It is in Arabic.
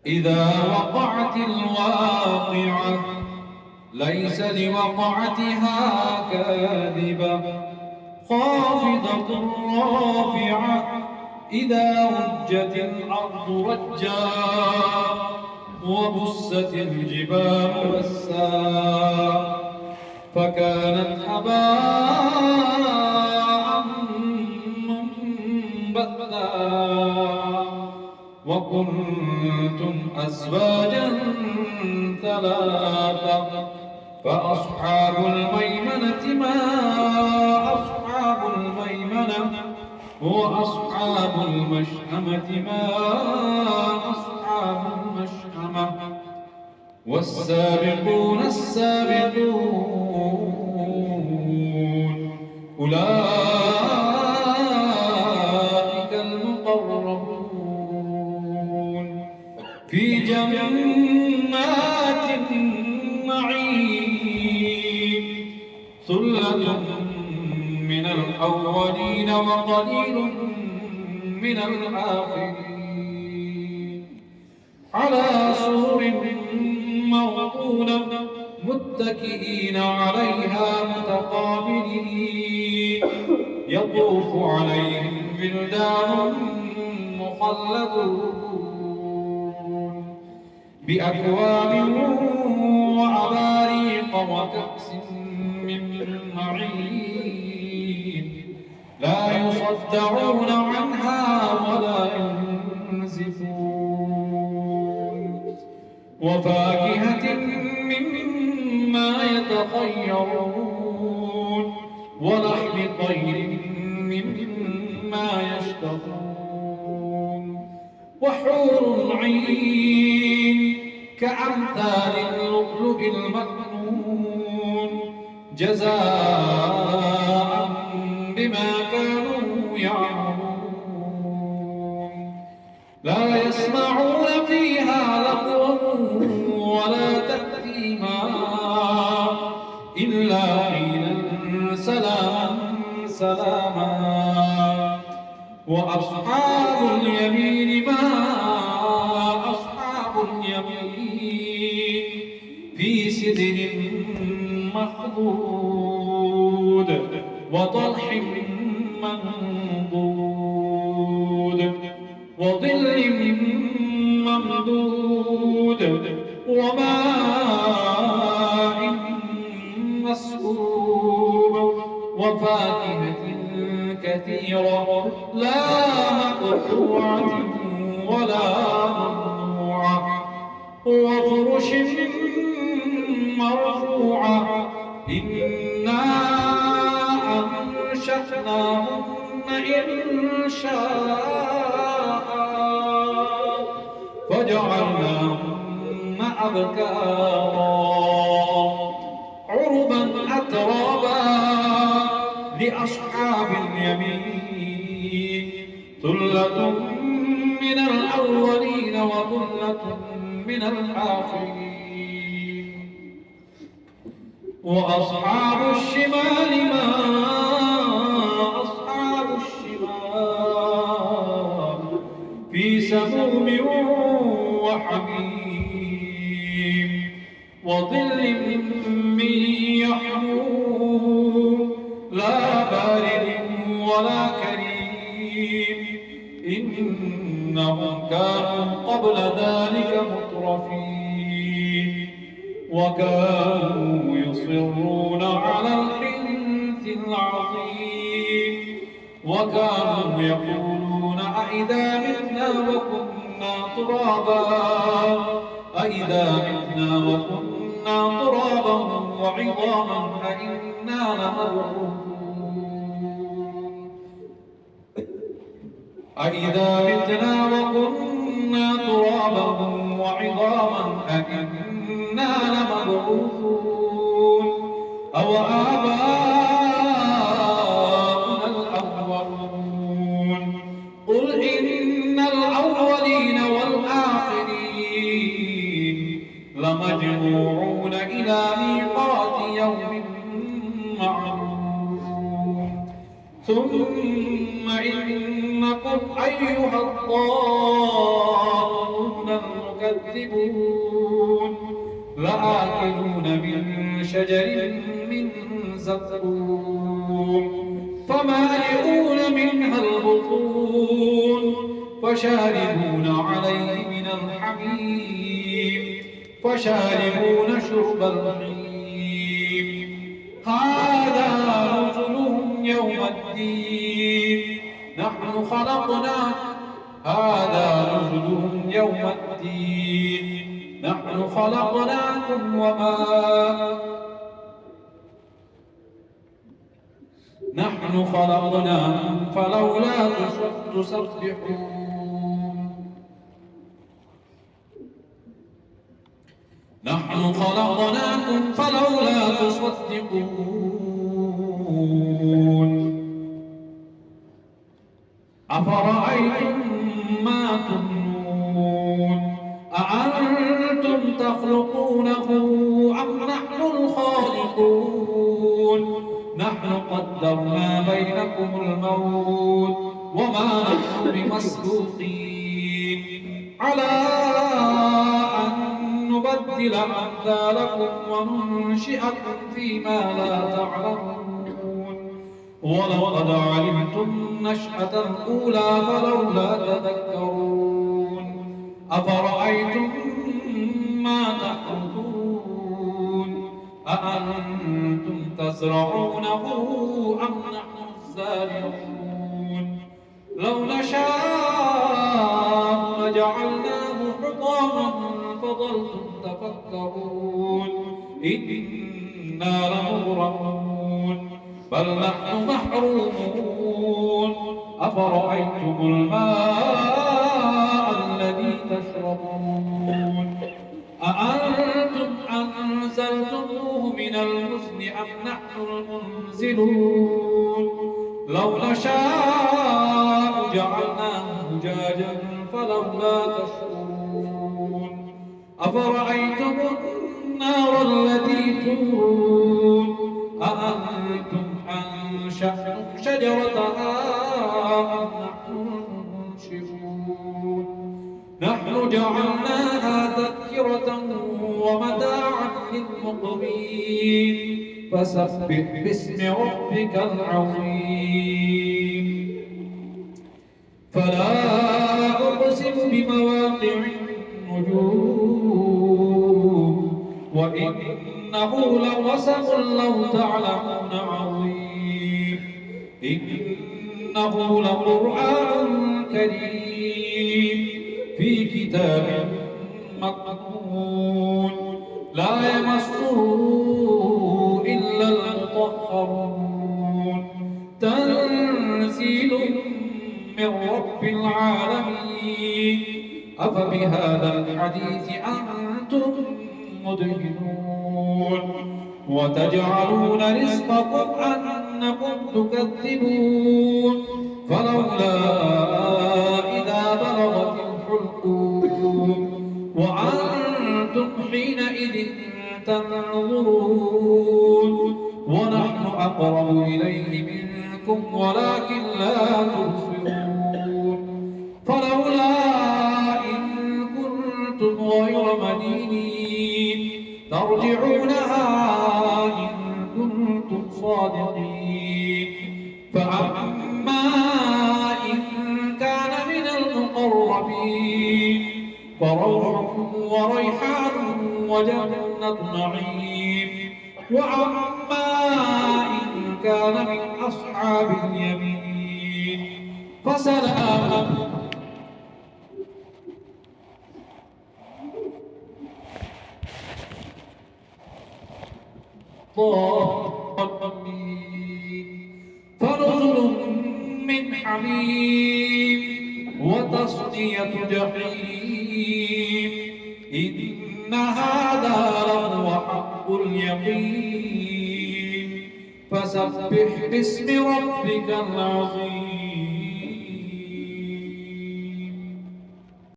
إذا وقعت الواقعة ليس لوقعتها كاذبة خافضة رافعة إذا رجت الأرض رجا وبست الجبال بسا فكانت هباء منبثا وكنتم أزواجا ثلاثة فأصحاب الميمنة ما أصحاب الميمنة وأصحاب المشأمة ما أصحاب المشأمة والسابقون السابقون أولئك المقربون في جنات النعيم ثلة من الأولين وقليل من الآخرين على سرر موضونة متكئين عليها متقابلين يطوف عليهم ولدان مخلدون بأكواب وأباريق وكأس من معين لا يصدعون عنها ولا ينزفون وفاكهة مما يتخيرون ولحم طير مما يشتهون وحور عين كأمثال اللؤلؤ المكنون جزاء بما كانوا يعملون لا يسمعون فيها لغوا ولا تأثيما إلا قيلا سلاما سلاما وأصحاب اليمين ما أصحاب اليمين في سدر مخضود وطلح منضود وظل ممدود وماء مسكوب وفاكهة كثيرة لا مقطوعة ولا ممنوعة وفرش مرفوعة إنا أنشأناهن إنشاء فجعلناهن أبكارا عربا أترابا لأصحاب اليمين ثلة من الأولين وثلة من الآخرين وأصحاب الشمال ما أصحاب الشمال في سموم وحميم وظل من يحموم لا بارد ولا كريم إنهم كانوا قبل ذلك مترفين وكانوا يصرون على الحنث العظيم وكانوا يقولون أئذا متنا وكنا ترابا أئذا متنا وكنا ترابا وعظاما أئنا لمبعوثون أئذا متنا وكنا ترابا وعظاما أئنا لمبعوثون أو آباؤنا الأولون قل إن الأولين والآخرين لمجموعون إلى ميقات يوم معلوم ثم إنكم أيها الضالون المكذبون تكذبون لآكلون من شجر من زقوم فمالئون منها البطون فشاربون عليه من الحميم فشاربون شرب الهيم هذا نزلهم يوم الدين نحن خلقناكم هذا نزلهم يوم الدين نحن خلقناكم فلولا تصدقون نحن خلقناكم فلولا تصدقون أفرأيتم ما تمنون أأنتم تخلقونه أم نحن الخالقون نحن قدرنا بينكم الموت وما نحن بمسبوقين على أن نبدل أمثالكم وننشئكم فيما لا تعلمون ولقد علمتم النشأة الأولى فلولا تذكرون أفرأيتم ما تحرثون أأنتم تزرعونه أم نحن الزارعون لو نشاء لجعلناه حطاما فظلتم تفكرون إنا لمغرمون بل نحن محرومون أفرأيتم الماء الذي تشربون أأنتم أنزلتموه من المزن أم نحن المنزلون لو نشاء جعلناه زجاجا فلولا تشكرون أفرأيتم النار التي تورون أأنتم أنشأتم شجرتها أم نحن المنشئون نحن جعلناها تذكرة ومتاعا للمقوين فسبح باسم ربك العظيم فلا أقسم بمواقع النجوم وإنه لقسم لو تعلمون عظيم إنه لقرآن كريم في كتاب مكنون لا يمسه إلا المطهرون تنزيل من رب العالمين أفبهذا الحديث أنتم مدهنون وتجعلون رزقكم أنكم تكذبون فلولا إذا بلغت الحلقوم وأنتم حينئذ تنظرون ونحن أقرب إليه منكم ولكن لا تبصرون فلولا إن كنتم غير مدينين ترجعونها إن كنتم صادقين فأما إن كان من المقربين فروح وريحان وجنة نعيم وأما إن كان من أصحاب اليمين فسلام فنزل من حميم وتصدية جحيم إن هذا لهو حق اليقين فسبح باسم ربك العظيم